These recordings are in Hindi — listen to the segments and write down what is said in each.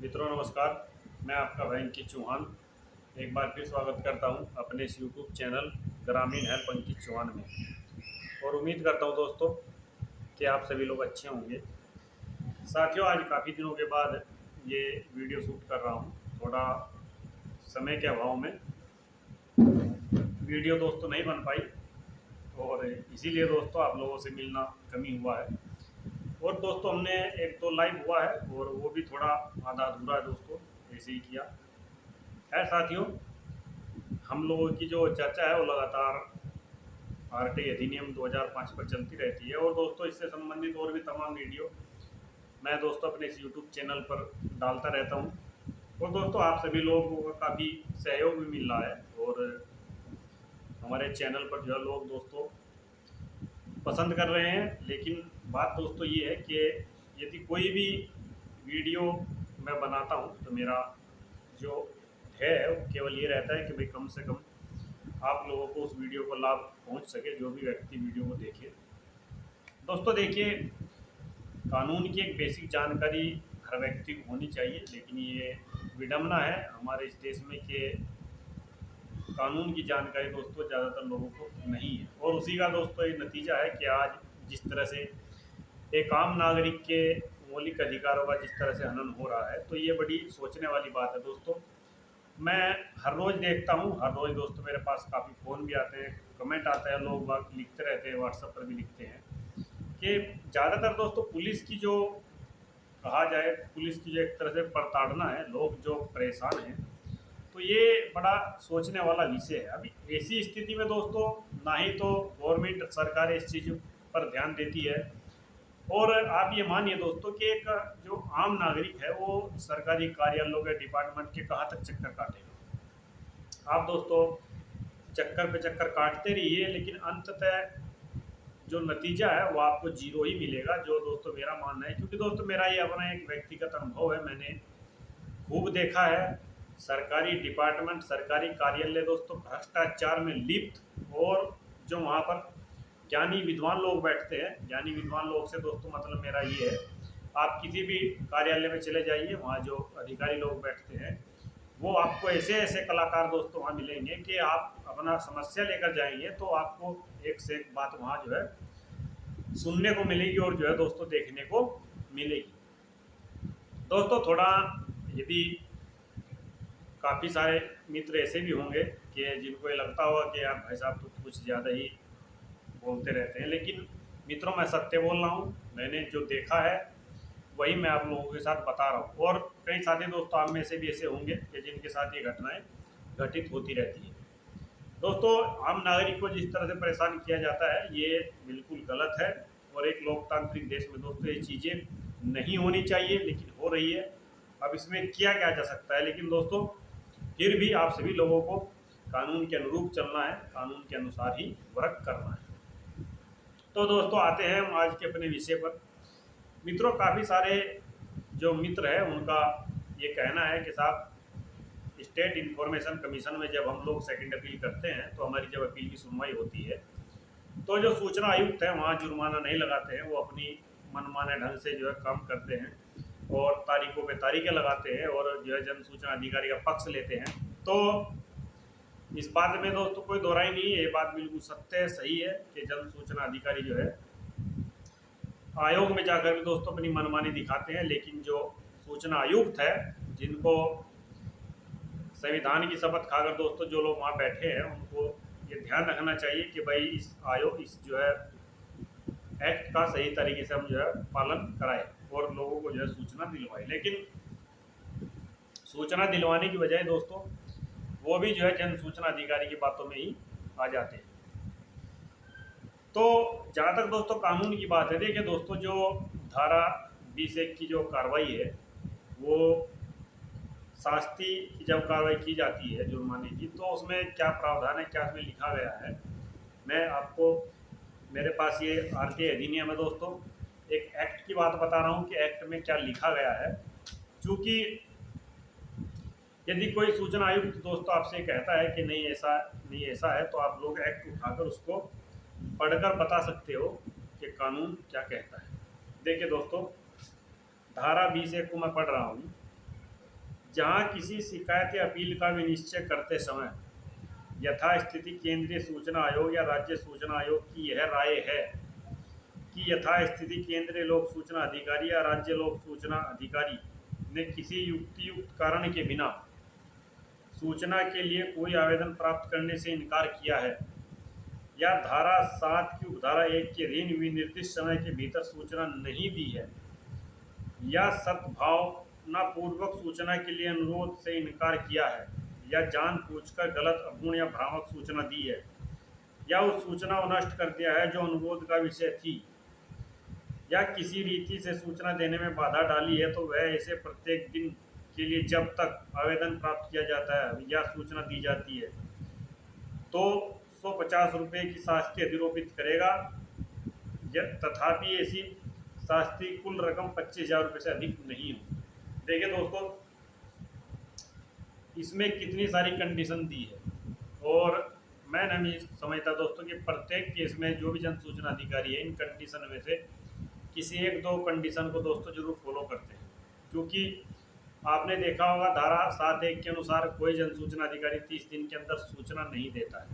मित्रों नमस्कार। मैं आपका भाई अंकित चौहान एक बार फिर स्वागत करता हूं अपने इस यूट्यूब चैनल ग्रामीण हेल्प अंकित चौहान में। और उम्मीद करता हूं दोस्तों कि आप सभी लोग अच्छे होंगे। साथियों, आज काफ़ी दिनों के बाद ये वीडियो शूट कर रहा हूं। थोड़ा समय के अभाव में वीडियो दोस्तों नहीं बन पाई और इसीलिए दोस्तों आप लोगों से मिलना कमी हुआ है। और दोस्तों हमने एक दो लाइव हुआ है और वो भी थोड़ा आधा अधूरा है दोस्तों, ऐसे ही किया है। साथियों, हम लोगों की जो चर्चा है वो लगातार आरटी अधिनियम 2005 पर चलती रहती है। और दोस्तों इससे संबंधित और भी तमाम वीडियो मैं दोस्तों अपने इस यूट्यूब चैनल पर डालता रहता हूँ। और दोस्तों आप सभी लोगों का काफ़ी सहयोग भी मिल रहा है और हमारे चैनल पर जो है लोग दोस्तों पसंद कर रहे हैं। लेकिन बात दोस्तों ये है कि यदि कोई भी वीडियो मैं बनाता हूँ तो मेरा जो है वो केवल ये रहता है कि भाई कम से कम आप लोगों को उस वीडियो को लाभ पहुँच सके, जो भी व्यक्ति वीडियो को देखे। दोस्तों देखिए, कानून की एक बेसिक जानकारी हर व्यक्ति को होनी चाहिए, लेकिन ये विडम्बना है हमारे इस देश में कि कानून की जानकारी दोस्तों ज़्यादातर लोगों को नहीं है। और उसी का दोस्तों ये नतीजा है कि आज जिस तरह से एक आम नागरिक के मौलिक अधिकारों का जिस तरह से हनन हो रहा है, तो ये बड़ी सोचने वाली बात है दोस्तों। मैं हर रोज़ देखता हूँ, हर रोज़ दोस्तों मेरे पास काफ़ी फ़ोन भी आते हैं, कमेंट आता है, लोग बाग लिखते रहते हैं, व्हाट्सएप पर भी लिखते हैं कि ज़्यादातर दोस्तों पुलिस की जो कहा जाए, पुलिस की जो एक तरह से प्रताड़ना है, लोग जो परेशान हैं, तो ये बड़ा सोचने वाला विषय है। अभी ऐसी स्थिति में दोस्तों ना ही तो गवर्नमेंट सरकार इस चीज़ पर ध्यान देती है। और आप ये मानिए दोस्तों कि एक जो आम नागरिक है वो सरकारी कार्यालयों के डिपार्टमेंट के कहाँ तक चक्कर काटेगा। आप दोस्तों चक्कर पे चक्कर काटते रहिए, लेकिन अंततः जो नतीजा है वो आपको जीरो ही मिलेगा, जो दोस्तों मेरा मानना है। क्योंकि दोस्तों मेरा ये अपना एक व्यक्तिगत अनुभव है, मैंने खूब देखा है सरकारी डिपार्टमेंट, सरकारी कार्यालय दोस्तों भ्रष्टाचार में लिप्त। और जो वहाँ पर ज्ञानी विद्वान लोग बैठते हैं, ज्ञानी विद्वान लोग से दोस्तों मतलब मेरा ये है, आप किसी भी कार्यालय में चले जाइए, वहाँ जो अधिकारी लोग बैठते हैं वो आपको ऐसे ऐसे कलाकार दोस्तों वहाँ मिलेंगे कि आप अपना समस्या लेकर जाएंगे तो आपको एक से एक बात वहाँ जो है सुनने को मिलेगी और जो है दोस्तों देखने को मिलेगी। दोस्तों थोड़ा यदि काफ़ी सारे मित्र ऐसे भी होंगे कि जिनको ये लगता होगा कि यार भाई साहब तो कुछ ज़्यादा ही बोलते रहते हैं, लेकिन मित्रों मैं सत्य बोल रहा हूँ। मैंने जो देखा है वही मैं आप लोगों के साथ बता रहा हूँ। और कई साथी दोस्तों आप में से भी ऐसे होंगे कि जिनके साथ ये घटनाएं घटित होती रहती हैं। दोस्तों आम नागरिक को जिस तरह से परेशान किया जाता है ये बिल्कुल गलत है। और एक लोकतांत्रिक देश में दोस्तों ये चीज़ें नहीं होनी चाहिए, लेकिन हो रही है। अब इसमें किया क्या जा सकता है, लेकिन दोस्तों फिर भी आप सभी लोगों को कानून के अनुरूप चलना है, कानून के अनुसार ही वर्क करना है। तो दोस्तों आते हैं हम आज के अपने विषय पर। मित्रों काफ़ी सारे जो मित्र हैं उनका ये कहना है कि साहब स्टेट इंफॉर्मेशन कमीशन में जब हम लोग सेकंड अपील करते हैं तो हमारी जब अपील की सुनवाई होती है तो जो सूचना आयुक्त है वहाँ जुर्माना नहीं लगाते हैं, वो अपनी मनमाने ढंग से जो है काम करते हैं और तारीखों पे तारीखें लगाते हैं और जो है जन सूचना अधिकारी का पक्ष लेते हैं। तो इस बात में दोस्तों कोई दोहराई नहीं है, ये बात बिल्कुल सत्य है, सही है कि जन सूचना अधिकारी जो है आयोग में जाकर भी दोस्तों अपनी मनमानी दिखाते हैं। लेकिन जो सूचना आयुक्त है, जिनको संविधान की शपथ खाकर दोस्तों जो लोग वहाँ बैठे हैं, उनको ये ध्यान रखना चाहिए कि भाई इस आयोग इस जो है एक्ट का सही तरीके से हम जो है पालन कराएं और लोगों को जो है सूचना दिलवाएं। लेकिन सूचना दिलवाने की बजाय दोस्तों वो भी जो है जन सूचना अधिकारी की बातों में ही आ जाते हैं। तो जहाँ तक दोस्तों कानून की बात है, देखिए दोस्तों जो धारा 20(1) की जो कार्रवाई है वो शास्ति की जब कार्रवाई की जाती है जुर्माने की, तो उसमें क्या प्रावधान है, क्या उसमें लिखा गया है, मैं आपको मेरे पास ये आरटीआई अधिनियम है दोस्तों, एक एक्ट की बात बता रहा हूँ कि एक्ट में क्या लिखा गया है। क्योंकि यदि कोई सूचना आयुक्त दोस्तों आपसे कहता है कि नहीं ऐसा नहीं ऐसा है, तो आप लोग एक्ट उठाकर उसको पढ़कर बता सकते हो कि कानून क्या कहता है। देखिए दोस्तों धारा 20(1) को मैं पढ़ रहा हूँ जहां किसी शिकायत या अपील का विनिश्चय करते समय यथास्थिति केंद्रीय सूचना आयोग या राज्य सूचना आयोग की यह राय है कि यथास्थिति केंद्रीय लोक सूचना अधिकारी या राज्य लोक सूचना अधिकारी ने किसी युक्तियुक्त कारण के बिना सूचना के लिए कोई आवेदन प्राप्त करने से इनकार किया है या धारा 7 की उपधारा 1 के अधीन विनिर्दिष्ट समय के भीतर सूचना नहीं दी है या सद्भावनापूर्वक सूचना के लिए अनुरोध से इनकार किया है या जानबूझकर गलत, अपूर्ण या भ्रामक सूचना दी है या उस सूचना को नष्ट कर दिया है जो अनुरोध का विषय थी या किसी रीति से सूचना देने में बाधा डाली है, तो वह इसे प्रत्येक दिन के लिए जब तक आवेदन प्राप्त किया जाता है या सूचना दी जाती है तो 150 रुपये की शास्ति अधिरोपित करेगा। तथापि ऐसी शास्ति कुल रकम 25,000 रुपये से अधिक नहीं हो। देखिए दोस्तों, इसमें कितनी सारी कंडीशन दी है और मैं नहीं समझता दोस्तों कि प्रत्येक केस में जो भी जन सूचना अधिकारी है इन कंडीशन में से किसी एक दो कंडीशन को दोस्तों जरूर फॉलो करते हैं, क्योंकि आपने देखा होगा धारा 7(1) के अनुसार कोई जन सूचना अधिकारी 30 दिन के अंदर सूचना नहीं देता है।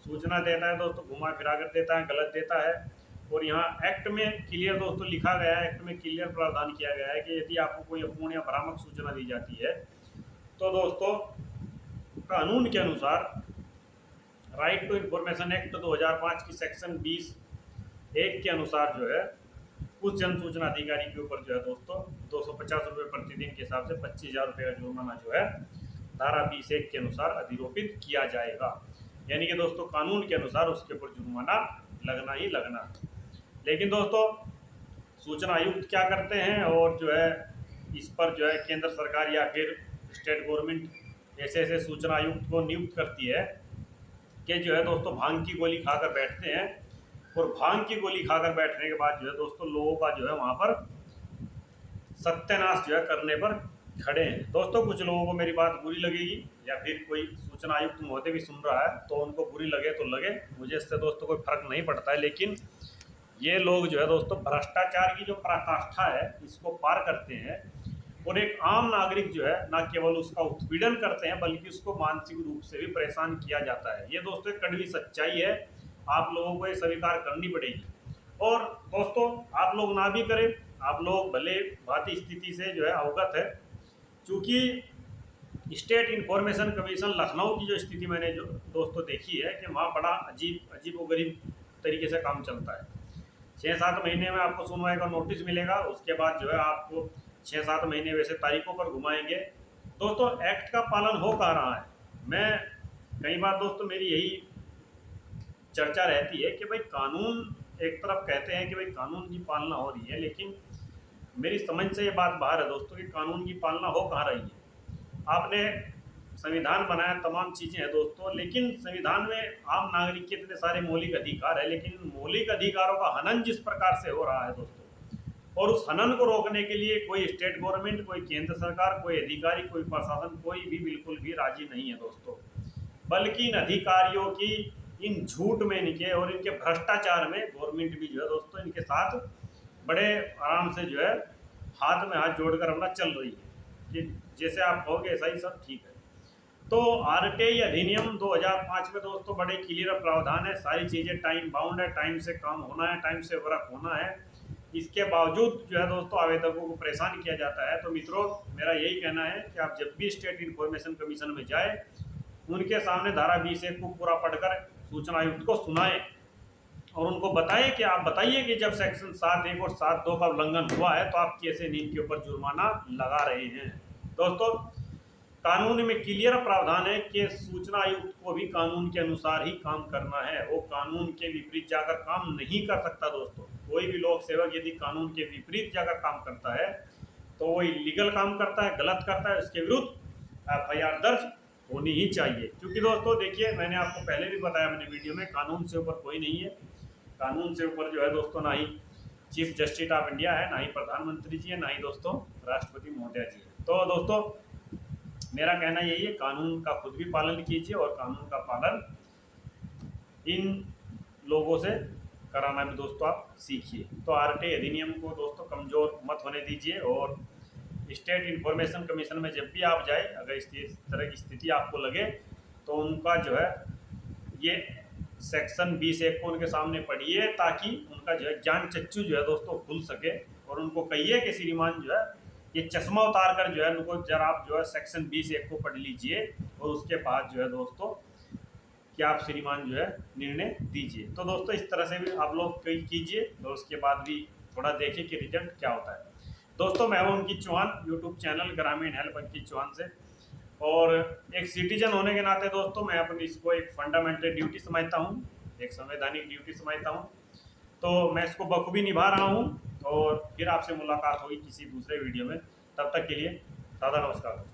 सूचना देता है दोस्तों घुमा फिरा कर देता है, गलत देता है। और यहाँ एक्ट में क्लियर दोस्तों लिखा गया है, एक्ट में क्लियर प्रावधान किया गया है कि यदि आपको कोई अपूर्ण या भ्रामक सूचना दी जाती है तो दोस्तों कानून के अनुसार राइट टू इंफॉर्मेशन एक्ट 2005 की सेक्शन 20(1) के अनुसार जो है उस जन सूचना अधिकारी के ऊपर जो है दोस्तों 250 रुपये प्रतिदिन के हिसाब से 25,000 रुपये का जुर्माना जो है धारा 20(1) के अनुसार अधिरोपित किया जाएगा। यानी कि दोस्तों कानून के अनुसार उसके ऊपर जुर्माना लगना ही लगना है। लेकिन दोस्तों सूचना आयुक्त क्या करते हैं और जो है इस पर जो है केंद्र सरकार या फिर स्टेट गवर्नमेंट ऐसे ऐसे सूचना आयुक्त को नियुक्त करती है कि जो है दोस्तों भांग की गोली खाकर बैठते हैं और भांग की गोली खाकर बैठने के बाद जो है दोस्तों लोगों का जो है वहाँ पर सत्यानाश जो है करने पर खड़े हैं। दोस्तों कुछ लोगों को मेरी बात बुरी लगेगी या फिर कोई सूचना आयुक्त महोदय भी सुन रहा है तो उनको बुरी लगे तो लगे, मुझे इससे दोस्तों कोई फर्क नहीं पड़ता है। लेकिन ये लोग जो है दोस्तों भ्रष्टाचार की जो पराकाष्ठा है इसको पार करते हैं और एक आम नागरिक जो है न केवल उसका उत्पीड़न करते हैं बल्कि उसको मानसिक रूप से भी परेशान किया जाता है। ये दोस्तों एक कड़वी सच्चाई है, आप लोगों को ये स्वीकार करनी पड़ेगी। और दोस्तों आप लोग ना भी करें, आप लोग भले भांति स्थिति से जो है अवगत है, क्योंकि स्टेट इंफॉर्मेशन कमीशन लखनऊ की जो स्थिति मैंने जो दोस्तों देखी है कि वहाँ बड़ा अजीब व गरीब तरीके से काम चलता है। 6-7 महीने में आपको सुनवाई का नोटिस मिलेगा, उसके बाद जो है आपको 6-7 महीने वैसे तारीखों पर घुमाएंगे। दोस्तों एक्ट का पालन हो कहाँ रहा है? मैं कई बार दोस्तों मेरी यही चर्चा रहती है कि भाई कानून एक तरफ कहते हैं कि भाई कानून की पालना हो रही है, लेकिन मेरी समझ से ये बात बाहर है दोस्तों कि कानून की पालना हो कहाँ रही है। आपने संविधान बनाया, तमाम चीज़ें हैं दोस्तों, लेकिन संविधान में आम नागरिक के इतने सारे मौलिक अधिकार है, लेकिन मौलिक अधिकारों का हनन जिस प्रकार से हो रहा है दोस्तों, और उस हनन को रोकने के लिए कोई स्टेट गवर्नमेंट, कोई केंद्र सरकार, कोई अधिकारी, कोई प्रशासन, कोई भी बिल्कुल भी राजी नहीं है दोस्तों। बल्कि इन अधिकारियों की इन झूठ में इनके और इनके भ्रष्टाचार में गवर्नमेंट भी जो है दोस्तों इनके साथ बड़े आराम से जो है हाथ में हाथ जोड़कर अपना चल रही है कि जैसे आप कहोगे ऐसा ही सब ठीक है। तो आरटीआई अधिनियम 2005 में दोस्तों बड़े क्लियर प्रावधान है, सारी चीज़ें टाइम बाउंड है, टाइम से काम होना है, टाइम से वर्क होना है। इसके बावजूद जो है दोस्तों आवेदकों को परेशान किया जाता है। तो मित्रों मेरा यही कहना है कि आप जब भी स्टेट इंफॉर्मेशन कमीशन में जाए उनके सामने धारा 20(1) को पूरा पढ़कर सूचना आयुक्त को सुनाएं और उनको बताएं कि आप बताइए कि जब सेक्शन 7(1) और 7(2) का उल्लंघन हुआ है तो आप कैसे नींद के ऊपर जुर्माना लगा रहे हैं। दोस्तों कानून में क्लियर प्रावधान है कि सूचना आयुक्त को भी कानून के अनुसार ही काम करना है, वो कानून के विपरीत जाकर काम नहीं कर सकता। दोस्तों कोई भी लोक सेवक यदि कानून के विपरीत जाकर काम करता है तो वो इलीगल काम करता है, गलत करता है, उसके विरुद्ध FIR दर्ज होनी ही चाहिए। क्योंकि दोस्तों देखिए मैंने आपको पहले भी बताया मैंने वीडियो में, कानून से ऊपर कोई नहीं है। कानून से ऊपर जो है दोस्तों ना ही चीफ जस्टिस ऑफ इंडिया है, ना ही प्रधानमंत्री जी है, ना ही दोस्तों राष्ट्रपति महोदय जी है। तो दोस्तों मेरा कहना यही है, कानून का खुद भी पालन कीजिए और कानून का पालन इन लोगों से कराना भी दोस्तों आप सीखिए। तो आरटीआई अधिनियम को दोस्तों कमज़ोर मत होने दीजिए और स्टेट इंफॉर्मेशन कमीशन में जब भी आप जाए, अगर इस तरह की स्थिति आपको लगे तो उनका जो है ये सेक्शन 20(1) को उनके सामने पढ़िए, ताकि उनका जो है ज्ञान चक्षु जो है दोस्तों खुल सके। और उनको कहिए कि श्रीमान जो है ये चश्मा उतार कर जो है उनको जरा आप जो है सेक्शन 20(1) को पढ़ लीजिए, और उसके बाद जो है दोस्तों कि आप श्रीमान जो है निर्णय दीजिए। तो दोस्तों इस तरह से भी आप लोग कीजिए, और उसके बाद भी थोड़ा देखिए कि रिजल्ट क्या होता है। दोस्तों मैं हूं अंकित चौहान, यूट्यूब चैनल ग्रामीण हेल्प अंकित चौहान से। और एक सिटीजन होने के नाते दोस्तों मैं अपनी इसको एक फंडामेंटल ड्यूटी समझता हूं, एक संवैधानिक ड्यूटी समझता हूं। तो मैं इसको बखूबी निभा रहा हूं, और फिर आपसे मुलाकात होगी किसी दूसरे वीडियो में। तब तक के लिए सादा नमस्कार।